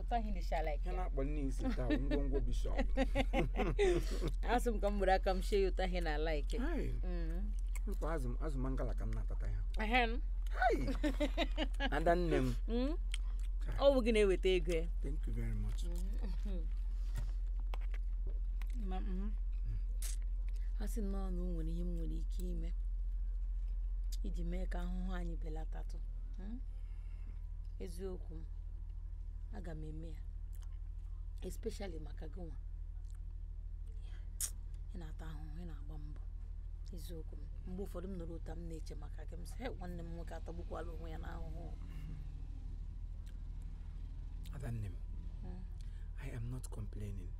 Utahi ni shalike. Kana bonni sita ngongo bishop. Asum kambura kam she utahi na like. Hai. Ko azum mangala kam na tata ya. Ahem. Hai. Adan nem. Oh, we're gonna wait ego. Thank you very much. Asi no no nwere ihe m nwere ike ime. Iji mee ka ahụhụ anyị belatatu. Eziokwu aga m eme ya, especially maka gị nwa. Ị na-ata ahụhụ, ị na-agba mbọ. Eziokwu mgbe ụfọdụ m nọrọ ụta m na-eche maka gị m sị nwanne m nwoke atagbukwala onwe ya n'ahụhụ. Adanem, I am not complaining.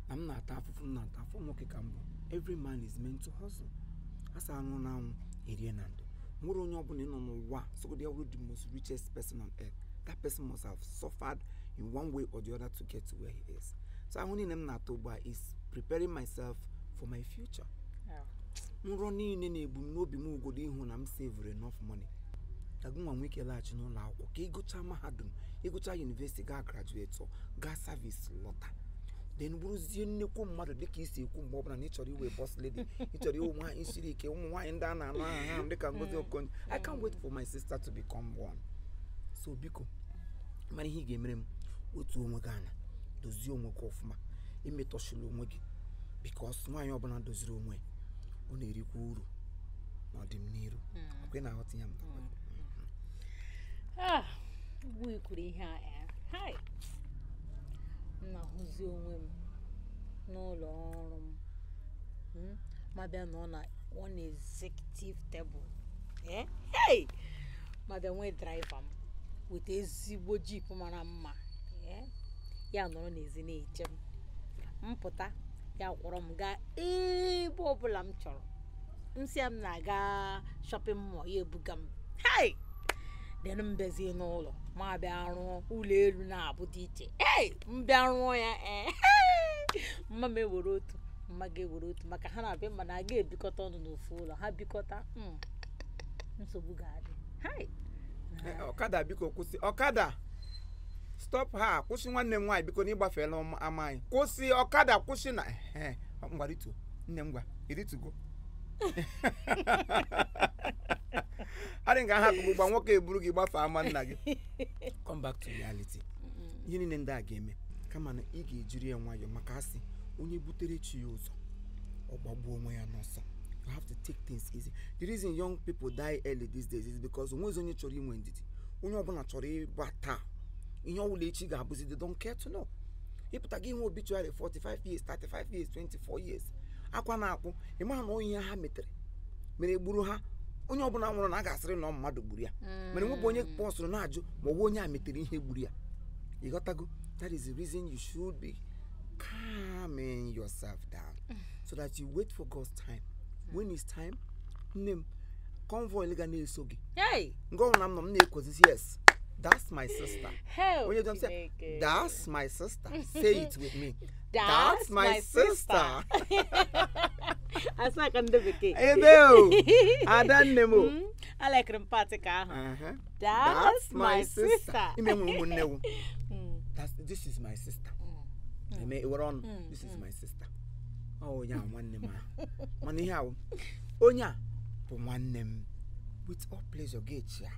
I'm not after nwoke ka mbụ. Every man is meant to hustle. Asa anwụ na anwụ erie na ndụ. Nwere onye ọbụla nọ n'ụwa so they are the most richest person on earth. That person must have suffered in one way or the other to get to where he is. So I'm only is preparing myself for my future. Nrọ niile na-ebu m n'obi m ugodo ihu na m save enough money. Tagunwa nweke laghachi n'ụlọ akwụkwọ ka ịgụcha mahadum, ịgụcha university, ga graduate, ga service lọta. Then buruzie nnekwu mmadụ dịka isi ekwu mgbe ọbụla na ịchọrọ iwe boss lady, ịchọrọ iwe nwaanyị siri ike, ụmụ nwaanyị ndị a na-anụ aha ha dịka Ngozi Okonjo. I can't wait for my sister to become one. So biko, mara ihe ị ga-emere m, otu onwe gị anya, dozie onwe gị ọfụma, imetọchila onwe gị, because nwaanyị ọbụla doziri onwe ọ na-erikwa uru n'ọdịnihu. Ọkwa ị na-aghọta ya mụta. Ugbu ikwuru ihe a hai na-ahụzi onwe m n'ụlọ ọrụ m ma bịa nọ na one executive table hey ma bịa nwee driver m weta ezigbo jeep mara mma ya nọrọ n'ezi na-eche m mpụta ya kwọrọ m gaa ebe ọbụla m chọrọ nsị m na-aga shopping mall ya ebuga m hey then mbezi n'ụlọ ma bịa rụọ ụlọ elu na-abụ dị iche mbịa rụọ ya mma m ewere otu mma ga-ewere otu maka ha na-abịa mana a ga-ebikọta ọnụ n'ofu ụlọ ha bikọta nsogbu ga-adị ọkada biko kwụsị ọkada stop ha kwụsị nwanne m nwaanyị biko na ịgbafeela ama anyị kwụsị ọkada kwụsị na ngwarito nne m gwa iritugo I think I have to go nwoke eburu gị gbafe ama nna gị. Come back to reality. Ihe niile ndị a ga-eme kama na ị ga-ejiri ya nwayọọ maka asị onye butere chi ya ụzọ ọ gbagbuo onwe ya n'ọsọ. You have to take things easy. The reason young people die early these days is because onwezi onye chọrọ inwe ndidi. Onye ọbụla chọrọ ịgba taa ihe ọbụla echi ga-abụzi they don't care to know. Ịpụta gị nwe obituary 45 years, 35 years, 24 years. Akwa na-akwụ ịma na onye ha metere mere gburu ha onye ọbụla nwụrụ na a ga-asịrị na mmadụ gburu ya mere nwebụ onye kpọsụrụ na-ajụ ma ọ onye a metere ihe gburu ya. You got to go. That is the reason you should be calming yourself down so that you wait for God's time. When it's time, name convoy lega na-eso gị. Hey, ngo na m na-ekozi yes. That's my sister. When you don't say, that's my sister. Say it with me. That's my sister. As I can do it. I don't know. I like them party car. That's my sister. This is my sister. This is my sister. Oh, yeah, one name. Money how? Oh, yeah, for one name. With all pleasure, get ya.